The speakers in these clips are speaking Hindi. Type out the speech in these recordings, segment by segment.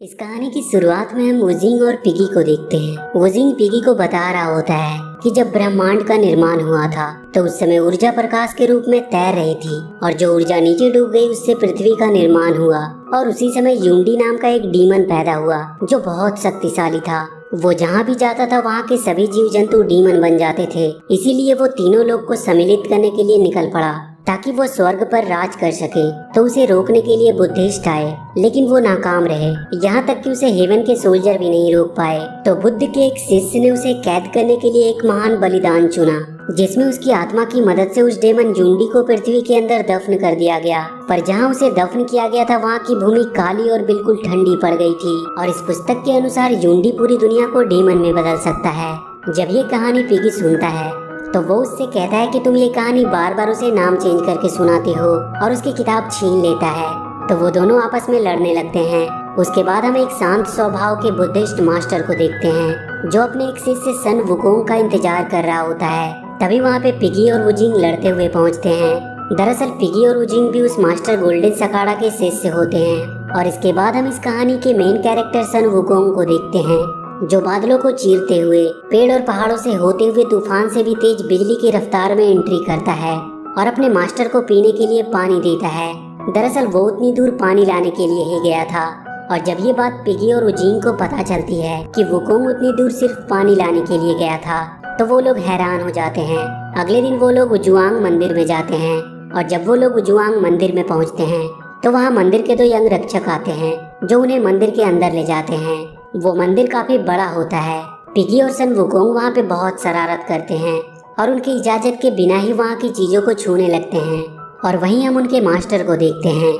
इस कहानी की शुरुआत में हम वुजिंग और पिगी को देखते हैं। वुजिंग पिगी को बता रहा होता है कि जब ब्रह्मांड का निर्माण हुआ था तो उस समय ऊर्जा प्रकाश के रूप में तैर रही थी और जो ऊर्जा नीचे डूब गई उससे पृथ्वी का निर्माण हुआ और उसी समय यूंडी नाम का एक डीमन पैदा हुआ जो बहुत शक्तिशाली था। वो जहाँ भी जाता था वहाँ के सभी जीव जंतु डीमन बन जाते थे, इसीलिए वो तीनों लोग को सम्मिलित करने के लिए निकल पड़ा ताकि वो स्वर्ग पर राज कर सके। तो उसे रोकने के लिए बुद्धिस्ट आए लेकिन वो नाकाम रहे, यहाँ तक कि उसे हेवन के सोल्जर भी नहीं रोक पाए। तो बुद्ध के एक शिष्य ने उसे कैद करने के लिए एक महान बलिदान चुना जिसमें उसकी आत्मा की मदद से उस डेमन यूंडी को पृथ्वी के अंदर दफन कर दिया गया। पर जहाँ उसे दफन किया गया था वहाँ की भूमि काली और बिल्कुल ठंडी पड़ गई थी और इस पुस्तक के अनुसार यूंडी पूरी दुनिया को डेमन में बदल सकता है। जब ये कहानी पिगी सुनता है तो वो उससे कहता है कि तुम ये कहानी बार बार उसे नाम चेंज करके सुनाते हो और उसकी किताब छीन लेता है। तो वो दोनों आपस में लड़ने लगते हैं। उसके बाद हम एक शांत स्वभाव के बुद्धिस्ट मास्टर को देखते हैं जो अपने एक शिष्य सन वुकोंग का इंतजार कर रहा होता है। तभी वहाँ पे पिगी और वुजिंग लड़ते हुए पहुँचते हैं। दरअसल पिगी और वुजिंग भी उस मास्टर गोल्डन सकाड़ा के शिष्य होते हैं। और इसके बाद हम इस कहानी के मेन कैरेक्टर सन वुकोंग को देखते हैं जो बादलों को चीरते हुए पेड़ और पहाड़ों से होते हुए तूफान से भी तेज बिजली की रफ्तार में एंट्री करता है और अपने मास्टर को पीने के लिए पानी देता है। दरअसल वो उतनी दूर पानी लाने के लिए ही गया था और जब ये बात पिगी और वुजिंग को पता चलती है कि वुकोंग उतनी दूर सिर्फ पानी लाने के लिए गया था तो वो लोग हैरान हो जाते हैं। अगले दिन वो लोग वुजुआंग मंदिर में जाते हैं और जब वो लोग वुजुआंग मंदिर में पहुँचते हैं तो वहाँ मंदिर के दो यंग रक्षक आते हैं जो उन्हें मंदिर के अंदर ले जाते हैं। वो मंदिर काफी बड़ा होता है। पिगी और सन वुकोंग वहाँ पे बहुत शरारत करते हैं और उनकी इजाजत के बिना ही वहाँ की चीजों को छूने लगते हैं। और वहीं हम उनके मास्टर को देखते हैं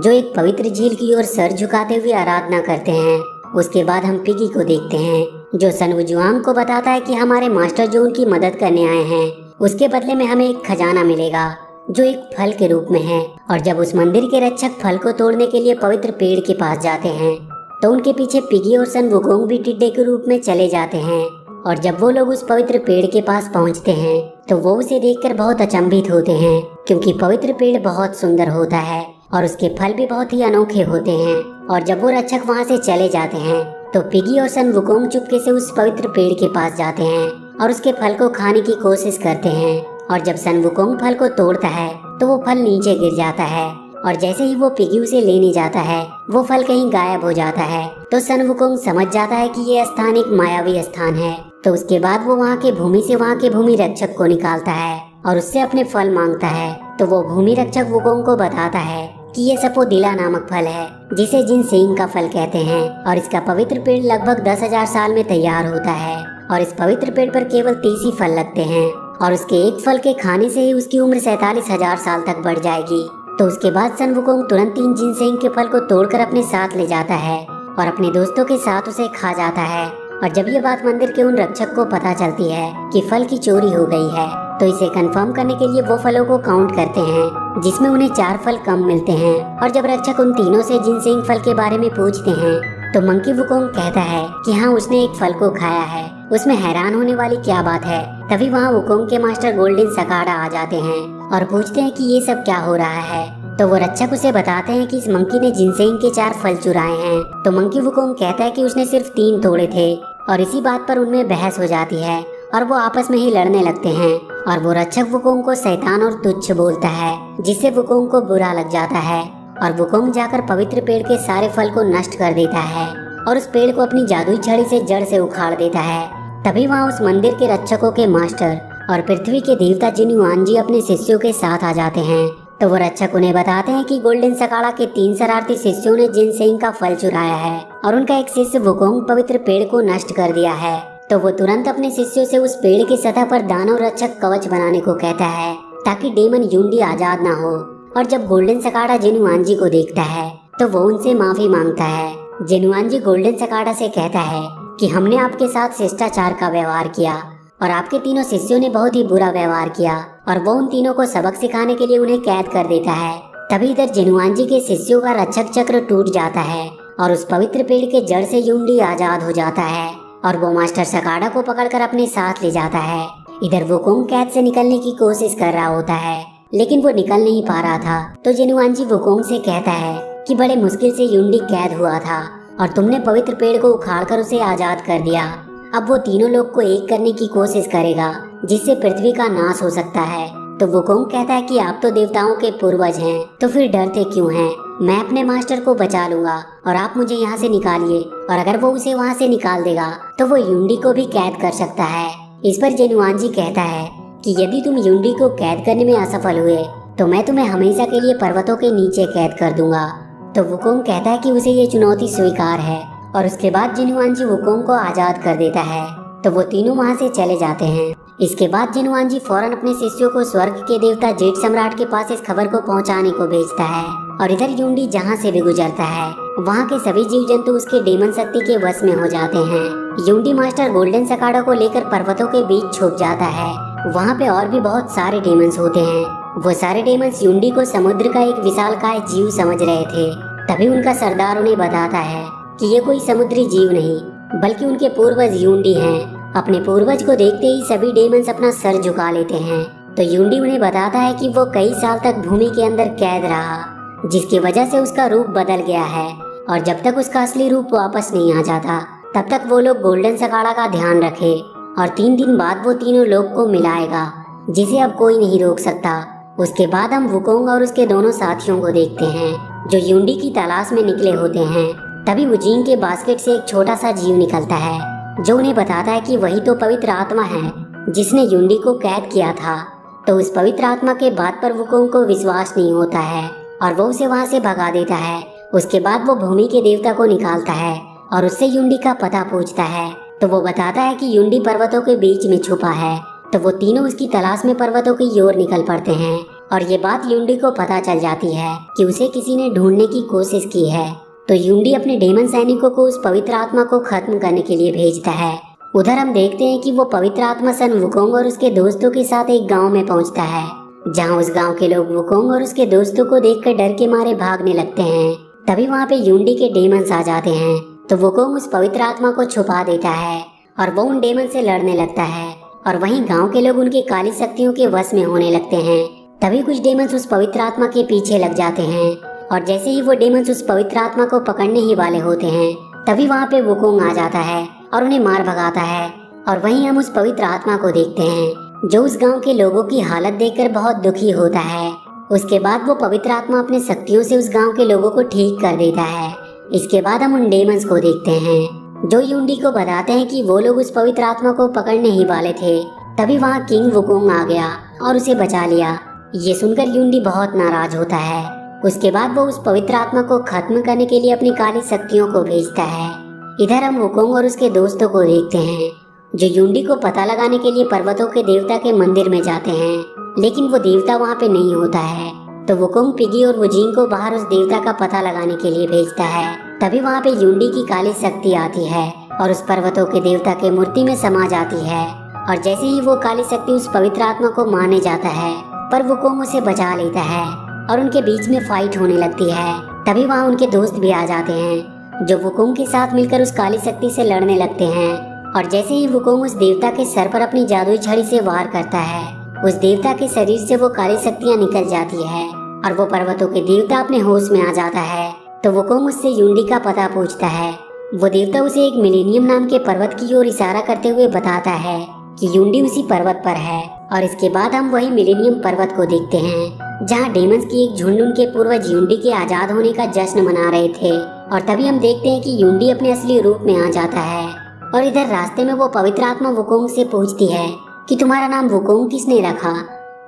जो एक पवित्र झील की ओर सर झुकाते हुए आराधना करते हैं। उसके बाद हम पिगी को देखते हैं जो सन वुजुआंग को बताता है कि हमारे मास्टर जो उनकी मदद करने आए हैं उसके बदले में हमें एक खजाना मिलेगा जो एक फल के रूप में है। और जब उस मंदिर के रक्षक फल को तोड़ने के लिए पवित्र पेड़ के पास जाते हैं तो उनके पीछे पिगी और सन वुकोंग भी टिड्डे के रूप में चले जाते हैं। और जब वो लोग उस पवित्र पेड़ के पास पहुंचते हैं तो वो उसे देखकर बहुत अचंभित होते हैं क्योंकि पवित्र पेड़ बहुत सुंदर होता है और उसके फल भी बहुत ही अनोखे होते हैं। और जब वो रक्षक वहां से चले जाते हैं तो पिगी और सन वुकोंग चुपके से उस पवित्र पेड़ के पास जाते हैं और उसके फल को खाने की कोशिश करते हैं। और जब सन वुकोंग फल को तोड़ता है तो वो फल नीचे गिर जाता है और जैसे ही वो पिगी उसे लेने जाता है वो फल कहीं गायब हो जाता है। तो सन वुकोंग समझ जाता है कि ये स्थान एक मायावी स्थान है। तो उसके बाद वो वहाँ के भूमि से वहाँ के भूमि रक्षक को निकालता है और उससे अपने फल मांगता है। तो वो भूमि रक्षक वुकोंग को बताता है कि ये सपोदिला नामक फल है जिसे जिनसेंग का फल कहते हैं और इसका पवित्र पेड़ लगभग 10,000 साल में तैयार होता है और इस पवित्र पेड़ पर केवल 30 ही फल लगते हैं और उसके एक फल के खाने से ही उसकी उम्र 47,000 साल तक बढ़ जाएगी। तो उसके बाद सन वुकोंग तुरंत 3 जिनसेंग के फल को तोड़कर अपने साथ ले जाता है और अपने दोस्तों के साथ उसे खा जाता है। और जब ये बात मंदिर के उन रक्षक को पता चलती है कि फल की चोरी हो गई है तो इसे कंफर्म करने के लिए वो फलों को काउंट करते हैं जिसमें उन्हें 4 फल कम मिलते हैं। और जब रक्षक उन तीनों से जिनसेंग फल के बारे में पूछते हैं तो मंकी वुकोंग कहता है कि हाँ उसने एक फल को खाया है, उसमें हैरान होने वाली क्या बात है। तभी वहाँ वुकोंग के मास्टर गोल्डन सकाड़ा आ जाते हैं और पूछते हैं कि ये सब क्या हो रहा है। तो वो रक्षक उसे बताते हैं कि इस मंकी ने जिनसेंग के 4 फल चुराए हैं। तो मंकी वुकोंग कहता है कि उसने सिर्फ 3 तोड़े थे और इसी बात पर उनमें बहस हो जाती है और वो आपस में ही लड़ने लगते हैं। और वो रक्षक वुकोंग को शैतान और तुच्छ बोलता है जिससे वुकोंग को बुरा लग जाता है और वुकोंग जाकर पवित्र पेड़ के सारे फल को नष्ट कर देता है और उस पेड़ को अपनी जादुई छड़ी से जड़ से उखाड़ देता है। तभी वहाँ उस मंदिर के रक्षकों के मास्टर और पृथ्वी के देवता जिनुआनजी अपने शिष्यों के साथ आ जाते हैं। तो वो रक्षक उन्हें बताते हैं कि गोल्डन सकाड़ा के 3 शरारती शिष्यों ने जिनसेंग का फल चुराया है और उनका एक शिष्य वुकोंग पवित्र पेड़ को नष्ट कर दिया है। तो वो तुरंत अपने शिष्यों से उस पेड़ की सतह पर दानव रक्षक कवच बनाने को कहता है ताकि डेमन यूंडी आजाद ना हो। और जब गोल्डन सकाड़ा जिनुआनजी को देखता है तो वो उनसे माफी मांगता है। जिनुआनजी गोल्डन सकाड़ा से कहता है कि हमने आपके साथ शिष्टाचार का व्यवहार किया और आपके तीनों शिष्यों ने बहुत ही बुरा व्यवहार किया और वो उन तीनों को सबक सिखाने के लिए उन्हें कैद कर देता है। तभी इधर जिनुआनजी के शिष्यों का रक्षक चक्र टूट जाता है और उस पवित्र पेड़ के जड़ से यूंडी आजाद हो जाता है और वो मास्टर सकाड़ा को पकड़कर अपने साथ ले जाता है। इधर वुकोंग कैद से निकलने की कोशिश कर रहा होता है लेकिन वो निकल नहीं पा रहा था। तो जिनुआनजी वुकोंग से कहता है कि बड़े मुश्किल से यूंडी कैद हुआ था और तुमने पवित्र पेड़ को उखाड़कर उसे आजाद कर दिया। अब वो तीनों लोग को एक करने की कोशिश करेगा जिससे पृथ्वी का नाश हो सकता है। तो वुकोंग कहता है कि आप तो देवताओं के पूर्वज हैं, तो फिर डरते क्यों हैं? मैं अपने मास्टर को बचा लूंगा और आप मुझे यहाँ से निकालिए। और अगर वो उसे वहाँ से निकाल देगा तो वो युंडी को भी कैद कर सकता है। इस पर जेनुआनजी कहता है कि यदि तुम युंडी को कैद करने में असफल हुए तो मैं तुम्हें हमेशा के लिए पर्वतों के नीचे कैद कर दूंगा। तो वुकोंग कहता है कि उसे ये चुनौती स्वीकार है और उसके बाद जेनुआनजी वुकोंग को आजाद कर देता है। तो वो तीनों वहाँ से चले जाते हैं। इसके बाद जेनुआनजी फौरन अपने शिष्यों को स्वर्ग के देवता जेड सम्राट के पास इस खबर को पहुँचाने को भेजता है। और इधर युंडी जहाँ से भी गुजरता है वहाँ के सभी जीव जंतु उसके डेमन शक्ति के वश में हो जाते हैं। युंडी मास्टर गोल्डन सकाडा को लेकर पर्वतों के बीच छुप जाता है। वहाँ पे और भी बहुत सारे डेमंस होते हैं। वो सारे डेमंस युंडी को समुद्र का एक विशालकाय जीव समझ रहे थे। तभी उनका सरदार उन्हें बताता है कि ये कोई समुद्री जीव नहीं बल्कि उनके पूर्वज युंडी हैं। अपने पूर्वज को देखते ही सभी डेमंस अपना सर झुका लेते हैं। तो युंडी उन्हें बताता है कि वो कई साल तक भूमि के अंदर कैद रहा, जिसकी वजह से उसका रूप बदल गया है और जब तक उसका असली रूप वापस नहीं आ जाता तब तक वो लोग गोल्डन सकाडा का ध्यान रखे और 3 दिन बाद वो तीनों लोग को मिलाएगा जिसे अब कोई नहीं रोक सकता। उसके बाद हम वुकोंग और उसके दोनों साथियों को देखते हैं जो युंडी की तलाश में निकले होते हैं। तभी वुजिंग के बास्केट से एक छोटा सा जीव निकलता है जो उन्हें बताता है कि वही तो पवित्र आत्मा है जिसने युंडी को कैद किया था। तो उस पवित्र आत्मा के बात पर वुकोंग को विश्वास नहीं होता है और वो उसे वहाँ से भगा देता है। उसके बाद वो भूमि के देवता को निकालता है और उससे युंडी का पता पूछता है। तो वो बताता है कि युंडी पर्वतों के बीच में छुपा है। तो वो तीनों उसकी तलाश में पर्वतों की ओर निकल पड़ते हैं और ये बात युंडी को पता चल जाती है कि उसे किसी ने ढूंढने की कोशिश की है। तो युंडी अपने डेमन सैनिकों को उस पवित्र आत्मा को खत्म करने के लिए भेजता है। उधर हम देखते हैं कि वो पवित्र आत्मा सन वुकोंग और उसके दोस्तों के साथ एक गाँव में पहुँचता है जहाँ उस गांव के लोग वुकोंग और उसके दोस्तों को देखकर डर के मारे भागने लगते हैं। तभी वहाँ पे युंडी के डेमंस आ जाते हैं। तो वुकोंग उस पवित्र आत्मा को छुपा देता है और वो उन डेमन से लड़ने लगता है और वहीं गांव के लोग उनकी काली शक्तियों के वश में होने लगते हैं। तभी कुछ डेमंस उस पवित्र आत्मा के पीछे लग जाते हैं और जैसे ही वो डेमंस उस पवित्र आत्मा को पकड़ने ही वाले होते हैं तभी वहाँ पे वुकोंग आ जाता है और उन्हें मार भगाता है। और वहीं हम उस पवित्र आत्मा को देखते हैं जो उस गांव के लोगों की हालत देखकर बहुत दुखी होता है। उसके बाद वो पवित्र आत्मा अपने शक्तियों से उस गांव के लोगों को ठीक कर देता है। इसके बाद हम उन डेमंस को देखते हैं जो युंडी को बताते हैं कि वो लोग उस पवित्र आत्मा को पकड़ने ही वाले थे। तभी वहाँ किंग वुकोंग आ गया और उसे बचा लिया। ये सुनकर युंडी बहुत नाराज होता है। उसके बाद वो उस पवित्र आत्मा को खत्म करने के लिए अपनी काली शक्तियों को भेजता है। इधर हम वुकोंग और उसके दोस्तों को देखते हैं जो युंडी को पता लगाने के लिए पर्वतों के देवता के मंदिर में जाते हैं, लेकिन वो देवता वहाँ पे नहीं होता है। तो वुकोंग पिगी और वुजिंग को बाहर उस देवता का पता लगाने के लिए भेजता है। तभी वहाँ पे युंडी की काली शक्ति आती है और उस पर्वतों के देवता के मूर्ति में समा जाती है। और जैसे ही वो काली शक्ति उस पवित्र आत्मा को मारने जाता है पर वुकोंग उसे बचा लेता है और उनके बीच में फाइट होने लगती है। तभी वहाँ उनके दोस्त भी आ जाते हैं जो वुकोंग के साथ मिलकर उस काली शक्ति से लड़ने लगते हैं। और जैसे ही वुकोंग उस देवता के सर पर अपनी जादुई छड़ी से वार करता है उस देवता के शरीर से वो काली शक्तियाँ निकल जाती है और वो पर्वतों के देवता अपने होश में आ जाता है। तो वुकोंग उससे युंडी का पता पूछता है। वो देवता उसे एक मिलेनियम नाम के पर्वत की ओर इशारा करते हुए बताता है कि युंडी उसी पर्वत पर है। और इसके बाद हम वही मिलेनियम पर्वत को देखते हैं जहाँ डेमंस की एक झुंड उनके पूर्वज युंडी के आजाद होने का जश्न मना रहे थे। और तभी हम देखते हैं कि युंडी अपने असली रूप में आ जाता है। और इधर रास्ते में वो पवित्र आत्मा वुकोंग से पूछती है कि तुम्हारा नाम वुकोंग किसने रखा?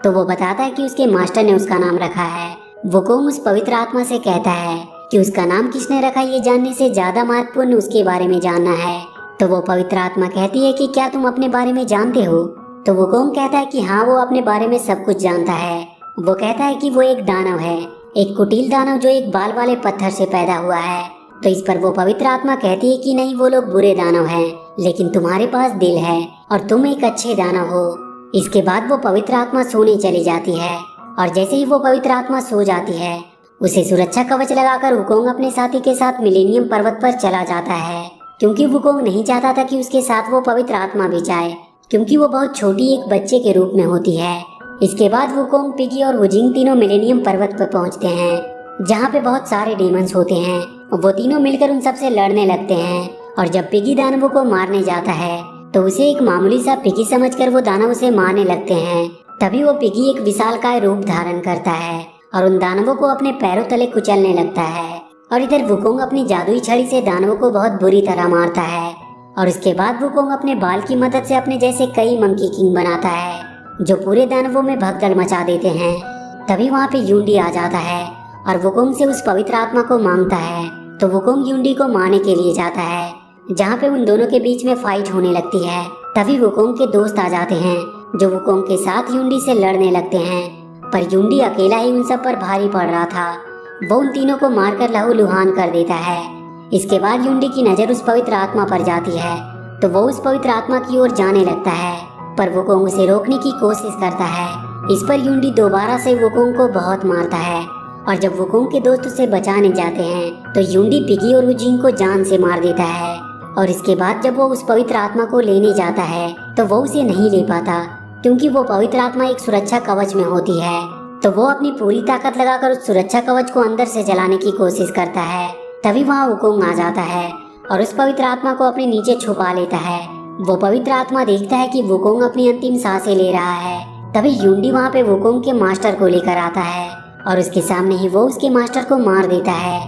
तो वो बताता है कि उसके मास्टर ने उसका नाम रखा है। वुकोंग उस पवित्र आत्मा से कहता है कि उसका नाम किसने रखा ये जानने से ज्यादा महत्वपूर्ण उसके बारे में जानना है। तो वो पवित्र आत्मा कहती है कि क्या तुम अपने बारे में जानते हो? तो वुकोंग कहता है कि हाँ, वो अपने बारे में सब कुछ जानता है। वो कहता है कि वो एक दानव है, एक कुटिल दानव जो एक बाल वाले पत्थर से पैदा हुआ है। तो इस पर वो पवित्र आत्मा कहती है कि नहीं, वो लोग बुरे दानव हैं, लेकिन तुम्हारे पास दिल है और तुम एक अच्छे दानव हो। इसके बाद वो पवित्र आत्मा सोने चली जाती है और जैसे ही वो पवित्र आत्मा सो जाती है उसे सुरक्षा कवच लगाकर वुकोंग अपने साथी के साथ मिलेनियम पर्वत पर चला जाता है, क्योंकि वुकोंग नहीं चाहता था कि उसके साथ वो पवित्र आत्मा भी जाए, क्योंकि वो बहुत छोटी एक बच्चे के रूप में होती है। इसके बाद वुकोंग, पिगी और वुजिंग तीनों मिलेनियम पर्वत पर पहुंचते हैं जहाँ पे बहुत सारे डेमंस होते हैं वो तीनों मिलकर उन सबसे लड़ने लगते हैं और जब पिगी दानवों को मारने जाता है तो उसे एक मामूली सा पिगी समझकर वो दानव उसे मारने लगते हैं। तभी वो पिगी एक विशालकाय रूप धारण करता है और उन दानवों को अपने पैरों तले कुचलने लगता है। और इधर वुकोंग अपनी जादुई छड़ी से दानवों को बहुत बुरी तरह मारता है और उसके बाद वुकोंग अपने बाल की मदद से अपने जैसे कई मंकी किंग बनाता है जो पूरे दानवों में भगदड़ मचा देते हैं। तभी वहाँ पे यूंडी आ जाता है और वुकोंग से उस पवित्र आत्मा को मांगता है। तो वुकोंग यूंडी को मारने के लिए जाता है जहाँ पे उन दोनों के बीच में फाइट होने लगती है। तभी वुकोंग के दोस्त आ जाते हैं जो वुकोंग के साथ यूंडी से लड़ने लगते हैं, पर यूंडी अकेला ही उन सब पर भारी पड़ रहा था। वो उन तीनों को मारकर लहूलुहान कर देता है। इसके बाद यूंडी की नजर उस पवित्र आत्मा पर जाती है तो वो उस पवित्र आत्मा की ओर जाने लगता है, पर वुकोंग उसे रोकने की कोशिश करता है। इस पर यूंडी दोबारा से वुकोंग को बहुत मारता है और जब वुकोंग के दोस्त उसे बचाने जाते हैं तो यूंडी पिगी और वुजिंग को जान से मार देता है। और इसके बाद जब वो उस पवित्र आत्मा को लेने जाता है तो वो उसे नहीं ले पाता क्योंकि वो पवित्र आत्मा एक सुरक्षा कवच में होती है। तो वो अपनी पूरी ताकत लगाकर उस सुरक्षा कवच को अंदर से जलाने की कोशिश करता है। तभी वहाँ वुकोंग आ जाता है और उस पवित्र आत्मा को अपने नीचे छुपा लेता है। वो पवित्र आत्मा देखता है कि वुकोंग अपनी अंतिम सांसें ले रहा है। तभी यूंडी वहाँ पे वुकोंग के मास्टर को लेकर आता है और उसके सामने ही वो उसके मास्टर को मार देता है।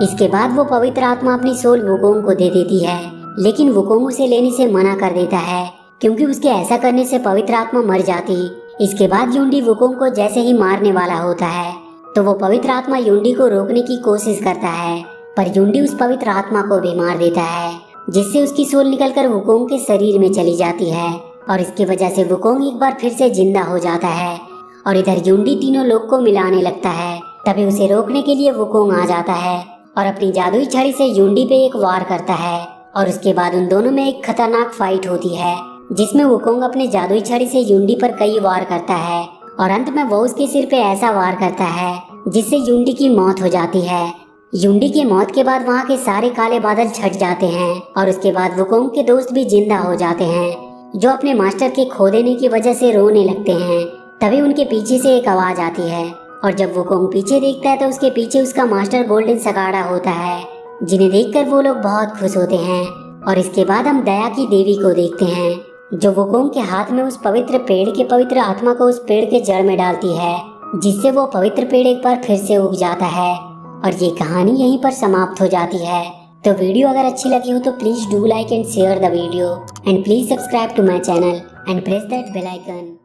इसके बाद वो पवित्र आत्मा अपनी सोल वुकोंग को दे देती है, लेकिन वुकोंग उसे लेने से मना कर देता है क्योंकि उसके ऐसा करने से पवित्र आत्मा मर जाती। इसके बाद यूंडी वुकोंग को जैसे ही मारने वाला होता है तो वो पवित्र आत्मा यूंडी को रोकने की कोशिश करता है, पर यूंडी उस पवित्र आत्मा को भी मार देता है जिससे उसकी सोल निकलकर वुकोंग के शरीर में चली जाती है और इसकी वजह से वुकोंग एक बार फिर से जिंदा हो जाता है। और इधर यूंडी तीनों लोग को मिलाने लगता है। तभी उसे रोकने के लिए वुकोंग आ जाता है और अपनी जादुई छड़ी से यूंडी पे एक वार करता है और उसके बाद उन दोनों में एक खतरनाक फाइट होती है जिसमें वुकोंग अपने जादुई छड़ी से यूंडी पर कई वार करता है और अंत में वो उसके सिर पे ऐसा वार करता है जिससे यूंडी की मौत हो जाती है। यूंडी की मौत के बाद वहाँ के सारे काले बादल छट जाते हैं और उसके बाद वुकोंग के दोस्त भी जिंदा हो जाते हैं जो अपने मास्टर के खो देने की वजह से रोने लगते हैं। तभी उनके पीछे से एक आवाज आती है और जब वुकोंग पीछे देखता है तो उसके पीछे उसका मास्टर गोल्डन सगाड़ा होता है, जिन्हें देखकर वो लोग बहुत खुश होते हैं। और इसके बाद हम दया की देवी को देखते हैं जो वुकोंग के हाथ में उस पवित्र पेड़ के पवित्र आत्मा को उस पेड़ के जड़ में डालती है जिससे वो पवित्र पेड़ एक बार फिर से उग जाता है। और ये कहानी यहीं पर समाप्त हो जाती है। तो वीडियो अगर अच्छी लगी हो तो please do like and share the video and please subscribe to my channel and press that bell icon.